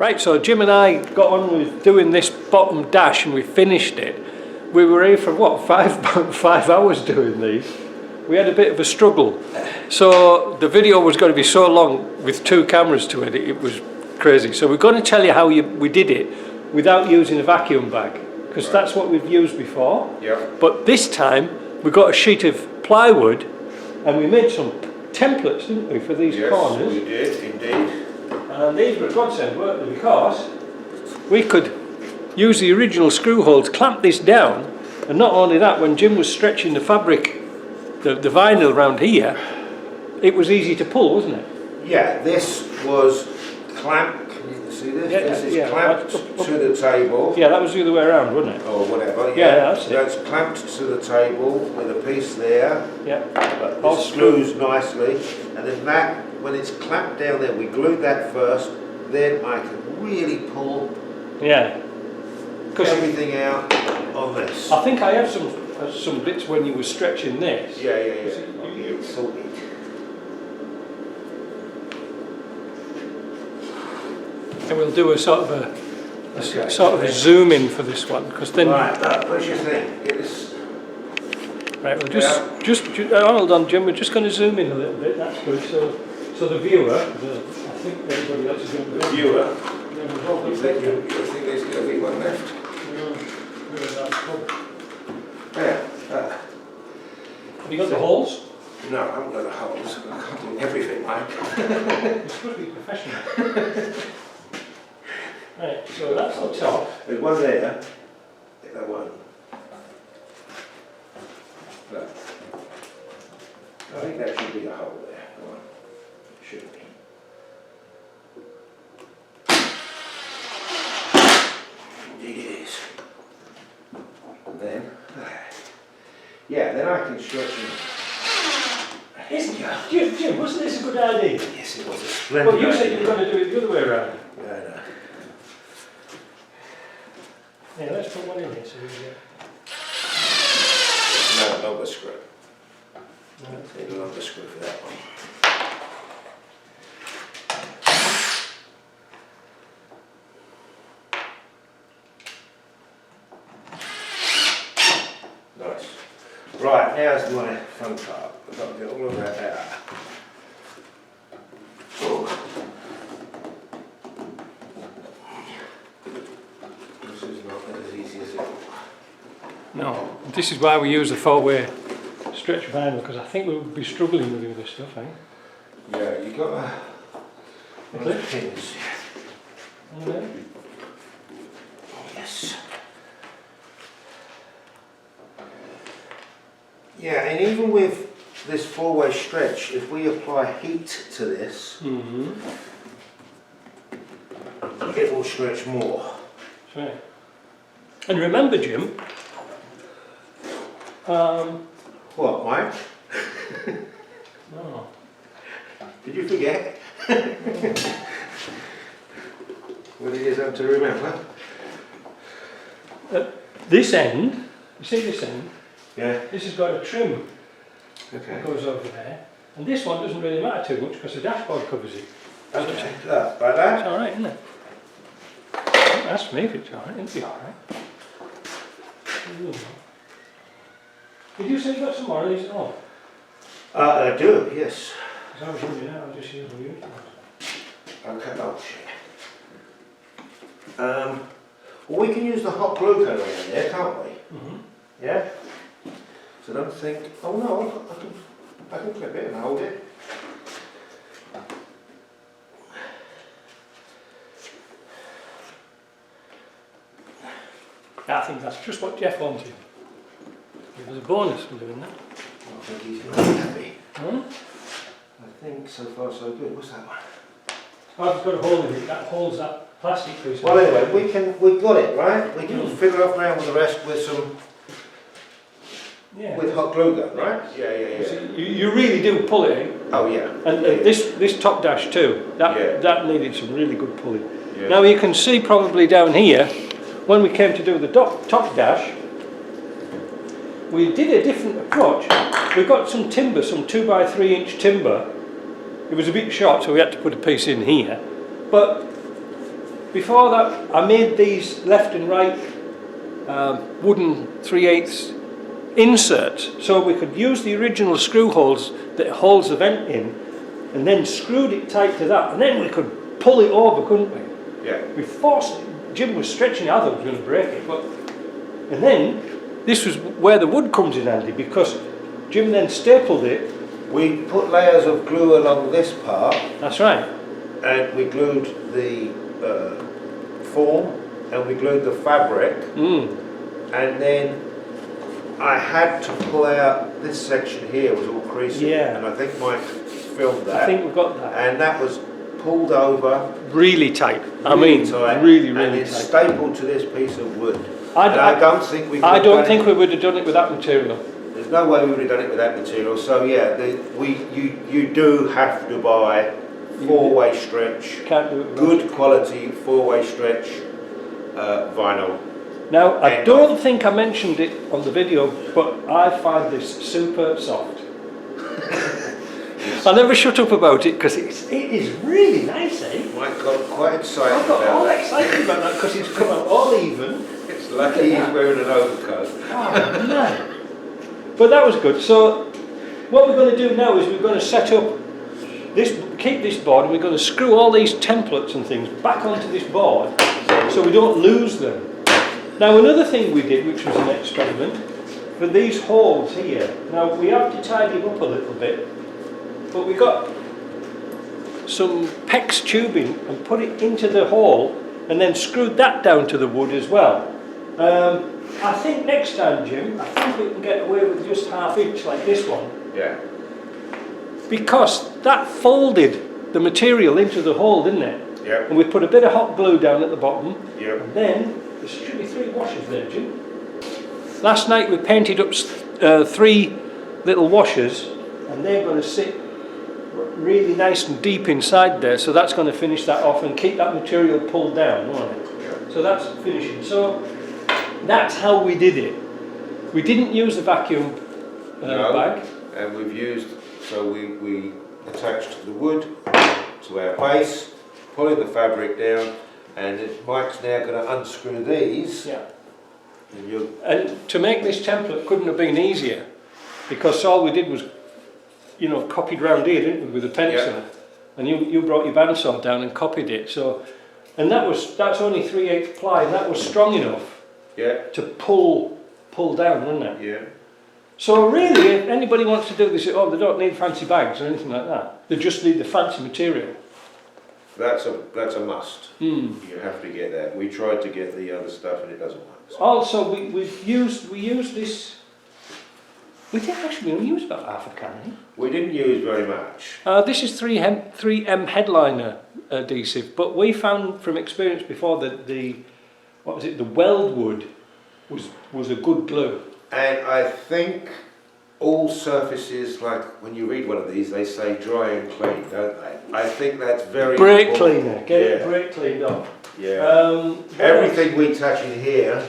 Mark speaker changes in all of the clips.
Speaker 1: Right, so Jim and I got on with doing this bottom dash and we finished it. We were here for what, five hours doing these. We had a bit of a struggle. So the video was going to be so long with 2 cameras to edit, it was crazy. So we're going to tell you how we did it without using a vacuum bag, because that's what we've used before.
Speaker 2: Yep.
Speaker 1: But this time we got a sheet of plywood and we made some templates, didn't we, for these corners?
Speaker 2: Yes, we did, indeed.
Speaker 1: And these were a godsend, weren't they? Because we could use the original screw holes, clamp this down, and not only that, when Jim was stretching the fabric, the vinyl around here, it was easy to pull, wasn't it?
Speaker 2: Yeah, this was clamped, can you see this?
Speaker 1: Yeah,
Speaker 2: this is
Speaker 1: yeah,
Speaker 2: clamped to the table.
Speaker 1: Yeah, that was the other way around, wasn't it?
Speaker 2: Or whatever,
Speaker 1: Yeah, that's it.
Speaker 2: That's clamped to the table with a piece there.
Speaker 1: Yeah.
Speaker 2: All screws nicely. And then that, when it's clamped down there, we glued that first, then I can really pull everything out on this.
Speaker 1: I think I have some bits when you were stretching this.
Speaker 2: Yeah. It's sorted.
Speaker 1: And we'll do a sort of a zoom in for this one, because then.
Speaker 2: Right, what's your thing? Get this.
Speaker 1: Right, we'll just hold on, Jim. We're just going to zoom in a little bit. That's good. So the viewer, I think everybody else is going to.
Speaker 2: The viewer.
Speaker 1: Yeah,
Speaker 2: You think there's going to be one left? There.
Speaker 1: Have you got the holes?
Speaker 2: No, I haven't got the holes. I can't do everything, Mike.
Speaker 1: You're supposed to be professional. Right, so that's the top.
Speaker 2: There's one there. Take that one. Look. I think that should be a hole there. Come on. It should be. Indeed it is. And then, then I can stretch them.
Speaker 1: Isn't it? Jim, wasn't this a good idea?
Speaker 2: Yes, it was a splendid
Speaker 1: Well, you said
Speaker 2: idea.
Speaker 1: you were going to do it the other way around.
Speaker 2: Yeah, I know.
Speaker 1: Yeah, let's put one in here so we get.
Speaker 2: No, longer screw.
Speaker 1: No,
Speaker 2: Need a longer screw for that one. Nice. Right, now's my fun part. I've got to get all of that out. Oh. This is not as easy as it looks.
Speaker 1: No, this is why we use the 4-way stretch vinyl, because I think we would be struggling with the other stuff, eh?
Speaker 2: Yeah, you got one of the pins.
Speaker 1: Okay.
Speaker 2: Yes. Yeah, and even with this 4-way stretch, if we apply heat to this, it will stretch more.
Speaker 1: That's right. And remember, Jim.
Speaker 2: What, Mike?
Speaker 1: No.
Speaker 2: Did you forget? What it is to remember?
Speaker 1: This end, you see this end?
Speaker 2: Yeah.
Speaker 1: This has got a trim
Speaker 2: Okay.
Speaker 1: that goes over there, and this one doesn't really matter too much because the dashboard covers it.
Speaker 2: Okay. Like that?
Speaker 1: It's alright, isn't it? Don't ask me if it's alright, it'll be alright. Did you say you got some more of these at all?
Speaker 2: I do, yes.
Speaker 1: Because I was running out, I'll just use the usual ones.
Speaker 2: Okay, oh shit. Well, we can use the hot glue gun in there, can't we? Yeah? So don't think, oh no, I can clip it and hold it.
Speaker 1: I think that's just what Jeff wanted. It was a bonus for doing that.
Speaker 2: I think he's going to be happy.
Speaker 1: Hmm?
Speaker 2: I think so far so good. What's that one?
Speaker 1: I've got a hole in it that holds that plastic piece.
Speaker 2: Well anyway, we've got it, right? We can fiddle up around with the rest with some with hot glue gun, right? Yeah.
Speaker 1: So you really do pull it, eh?
Speaker 2: Oh yeah.
Speaker 1: And this top dash too, that needed some really good pulling.
Speaker 2: Yeah.
Speaker 1: Now you can see probably down here, when we came to do the top dash, we did a different approach. We got some timber, some 2x3 inch timber. It was a bit short, so we had to put a piece in here. But before that, I made these left and right wooden 3/8 inserts, so we could use the original screw holes that holds the vent in, and then screwed it tight to that, and then we could pull it over, couldn't we?
Speaker 2: Yeah.
Speaker 1: We forced it. Jim was stretching it, I thought he was going to break it, but and then this was where the wood comes in handy, because Jim then stapled it.
Speaker 2: We put layers of glue along this part.
Speaker 1: That's right.
Speaker 2: And we glued the form, and we glued the fabric, and then I had to pull out this section here, was all creasy, and I think Mike filmed that.
Speaker 1: I think we've got that.
Speaker 2: And that was pulled over
Speaker 1: really tight.
Speaker 2: Really
Speaker 1: really
Speaker 2: and it's
Speaker 1: tight.
Speaker 2: stapled to this piece of wood.
Speaker 1: I
Speaker 2: don't think we.
Speaker 1: I don't think we would have done it with that material.
Speaker 2: There's no way we would have done it with that material. So yeah, you do have to buy four-way stretch,
Speaker 1: Can't do it.
Speaker 2: good quality four-way stretch vinyl.
Speaker 1: Now, I don't think I mentioned it on the video, but I find this super soft. I never shut up about it because it is really nice, eh?
Speaker 2: Mike got quite excited
Speaker 1: I got
Speaker 2: about
Speaker 1: all
Speaker 2: that.
Speaker 1: excited about that because it's come out all even.
Speaker 2: It's lucky he's wearing an overcoat.
Speaker 1: Oh man! But that was good. So, what we're going to do now is we're going to set up this, keep this board, and we're going to screw all these templates and things back onto this board so we don't lose them. Now, another thing we did, which was an experiment, for these holes here. Now, we have to tidy them up a little bit, but we got some PEX tubing and put it into the hole and then screwed that down to the wood as well. I think next time, Jim, I think we can get away with just 1/2 inch like this one.
Speaker 2: Yeah.
Speaker 1: Because that folded the material into the hole, didn't it?
Speaker 2: Yeah.
Speaker 1: And we put a bit of hot glue down at the bottom.
Speaker 2: Yeah.
Speaker 1: And then, there should be 3 washers there, Jim. Last night we painted up 3 little washers, and they're going to sit really nice and deep inside there, so that's going to finish that off and keep that material pulled down, won't it?
Speaker 2: Yeah.
Speaker 1: So that's finishing. So that's how we did it. We didn't use the vacuum bag.
Speaker 2: And we've used, so we attached the wood to our base, pulling the fabric down, and Mike's now going to unscrew these.
Speaker 1: Yeah.
Speaker 2: And
Speaker 1: And to make this template couldn't have been easier, because all we did was, you know, copied round here, didn't we, with a pencil.
Speaker 2: Yeah.
Speaker 1: And you brought your bandsaw down and copied it. So, and that's only 3/8 ply, and that was strong enough to pull down, wasn't it?
Speaker 2: Yeah.
Speaker 1: So really, if anybody wants to do this at home, they don't need fancy bags or anything like that. They just need the fancy material.
Speaker 2: That's a must. You have to get that. We tried to get the other stuff and it doesn't work.
Speaker 1: Also, we used this. We did actually only use about 1/2 can. Eh?
Speaker 2: We didn't use very much.
Speaker 1: This is 3M headliner adhesive, but we found from experience before that the weld wood was a good glue.
Speaker 2: And I think all surfaces, like when you read one of these, they say dry and clean, don't they? I think that's very
Speaker 1: Brake
Speaker 2: important.
Speaker 1: cleaner, get it brake cleaned off.
Speaker 2: Yeah. Everything we touch in here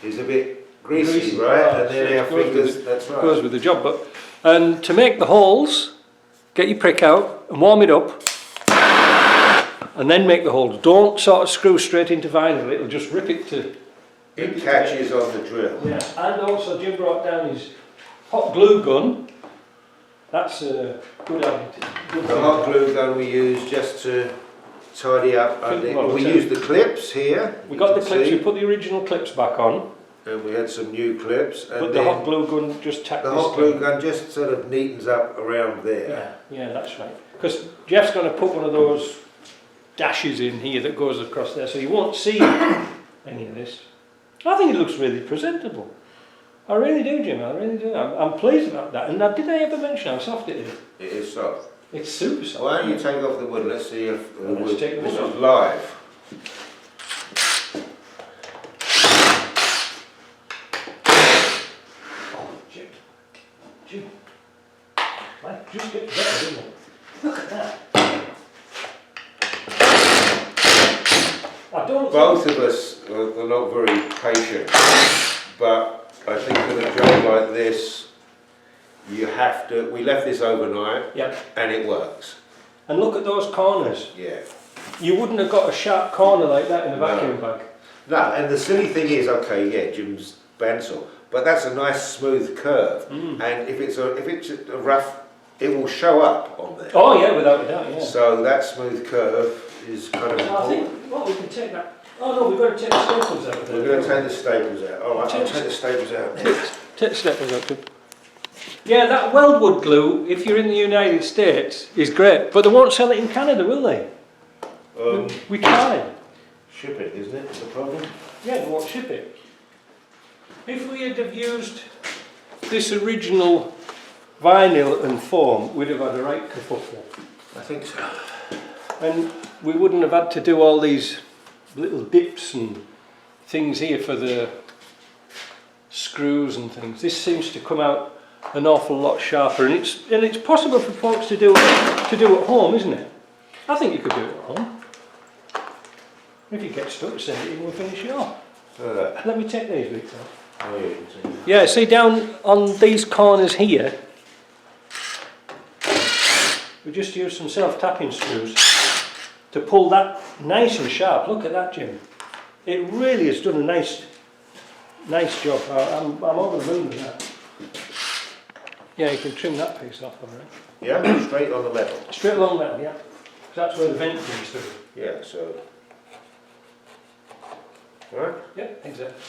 Speaker 2: is a bit greasy, right? And then our fingers, that's right.
Speaker 1: Goes with the job. And to make the holes, get your prick out and warm it up, and then make the holes. Don't sort of screw straight into vinyl; it'll just rip it to.
Speaker 2: It catches on the drill.
Speaker 1: Yeah, and also Jim brought down his hot glue gun. That's a good thing.
Speaker 2: The hot glue gun we use just to tidy up. We used the clips here.
Speaker 1: We got the clips. We put the original clips back on.
Speaker 2: And we had some new clips. And
Speaker 1: but the hot glue gun just tacked
Speaker 2: the hot glue gun just sort of neatens up around there.
Speaker 1: Yeah, that's right. Because Jeff's going to put one of those dashes in here that goes across there, so you won't see any of this. I think it looks really presentable. I really do, Jim. I really do. I'm pleased about that. And now, did I ever mention how soft it is?
Speaker 2: It is soft.
Speaker 1: It's super soft.
Speaker 2: Why don't you take off the wood? Let's see if the wood.
Speaker 1: Take the wood
Speaker 2: this
Speaker 1: off.
Speaker 2: is live.
Speaker 1: Jim. Life just gets better, doesn't it? Look at that.
Speaker 2: Both of us are not very patient, but I think with a job like this, you have to. We left this overnight,
Speaker 1: Yep.
Speaker 2: and it works.
Speaker 1: And look at those corners.
Speaker 2: Yeah.
Speaker 1: you wouldn't have got a sharp corner like that in a
Speaker 2: No.
Speaker 1: vacuum bag.
Speaker 2: No, and the silly thing is, okay, yeah, Jim's bandsaw, but that's a nice smooth curve, and if it's a rough, it will show up on there.
Speaker 1: Oh yeah, without a doubt, yeah.
Speaker 2: So that smooth curve is kind of
Speaker 1: I
Speaker 2: important.
Speaker 1: think, well, we can take that. Oh no, we've got to take the staples out of there.
Speaker 2: We're going to take the staples out. All right, I'll take the staples out.
Speaker 1: Take the staples out too. Yeah, that weldwood glue, if you're in the United States, is great, but they won't sell it in Canada, will they? We tried.
Speaker 2: Shipping, isn't it, the problem?
Speaker 1: Yeah, they won't ship it. If we had have used this original vinyl and foam, we'd have had a right kerfuffle.
Speaker 2: I think so.
Speaker 1: And we wouldn't have had to do all these little dips and things here for the screws and things. This seems to come out an awful lot sharper, and it's possible for folks to do at home, isn't it? I think you could do it at home. If you get stuck, send it in, we'll finish it off. Let me take these, Victor.
Speaker 2: Oh, yeah, you can see.
Speaker 1: Yeah, see down on these corners here, we just use some self-tapping screws to pull that nice and sharp. Look at that, Jim. It really has done a nice job. I'm over the moon with that. Yeah, you can trim that piece off, all right.
Speaker 2: Yeah, straight on the level.
Speaker 1: Straight along that, yeah. That's where the vent comes through.
Speaker 2: Yeah, so. Right?
Speaker 1: Yeah, exactly.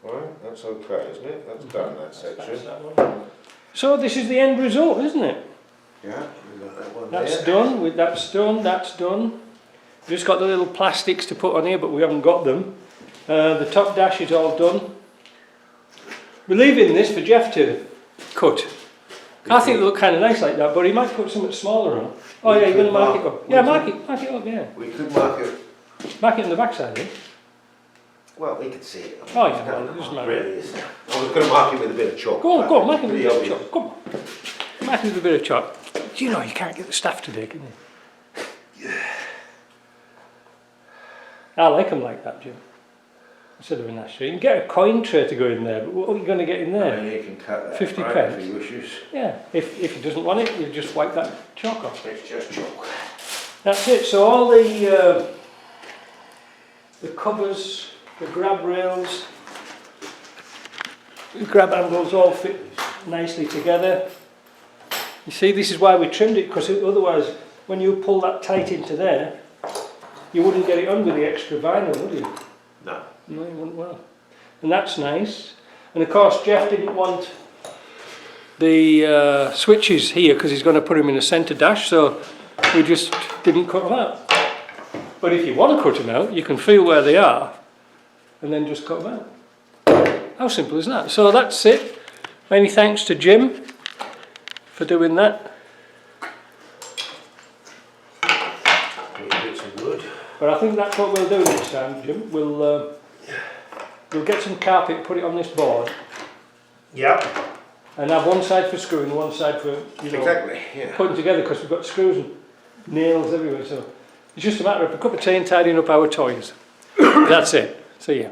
Speaker 2: Right, that's okay, isn't it? That's done, that section.
Speaker 1: So this is the end result, isn't it?
Speaker 2: Yeah, we've got that one
Speaker 1: That's
Speaker 2: there.
Speaker 1: done, that's done, that's done. We've just got the little plastics to put on here, but we haven't got them. The top dash is all done. We're leaving this for Jeff to cut. I think they look kind of nice like that, but he might put something smaller on. Oh yeah, you're going to mark it up. Yeah, mark it up, yeah.
Speaker 2: We could mark it.
Speaker 1: Mark it on the backside, eh?
Speaker 2: Well, we could see it.
Speaker 1: Oh yeah, well, it doesn't matter.
Speaker 2: Really is. I was going to mark it with a bit of chalk.
Speaker 1: Go on, mark it with a
Speaker 2: Pretty
Speaker 1: bit of
Speaker 2: obvious.
Speaker 1: chalk. Come on. Mark it with a bit of chalk. Do you know you can't get the staff today, can you? I like them like that, Jim. Instead of an ashtray. You can get a coin tray to go in there, but what are you going to get in there?
Speaker 2: I mean, you can cut that
Speaker 1: 50
Speaker 2: right,
Speaker 1: pence.
Speaker 2: if he wishes.
Speaker 1: Yeah, if he doesn't want it, you just wipe that chalk off.
Speaker 2: It's just chalk.
Speaker 1: That's it. So all the covers, the grab rails, the grab handles all fit nicely together. You see, this is why we trimmed it, because otherwise, when you pull that tight into there, you wouldn't get it on with the extra vinyl, would you?
Speaker 2: No.
Speaker 1: No, you wouldn't. Well, and that's nice. And of course, Jeff didn't want the switches here because he's going to put them in a centre dash, so we just didn't cut them out. But if you want to cut them out, you can feel where they are and then just cut them out. How simple is that? So that's it. Many thanks to Jim for doing that.
Speaker 2: Bits of wood.
Speaker 1: But I think that's what we'll do next time, Jim. We'll get some carpet, put it on this board,
Speaker 2: Yep.
Speaker 1: and have one side for screwing, one side for
Speaker 2: Exactly, yeah.
Speaker 1: putting together, because we've got screws and nails everywhere. So it's just a matter of a cup of tea and tidying up our toys. That's it. See ya.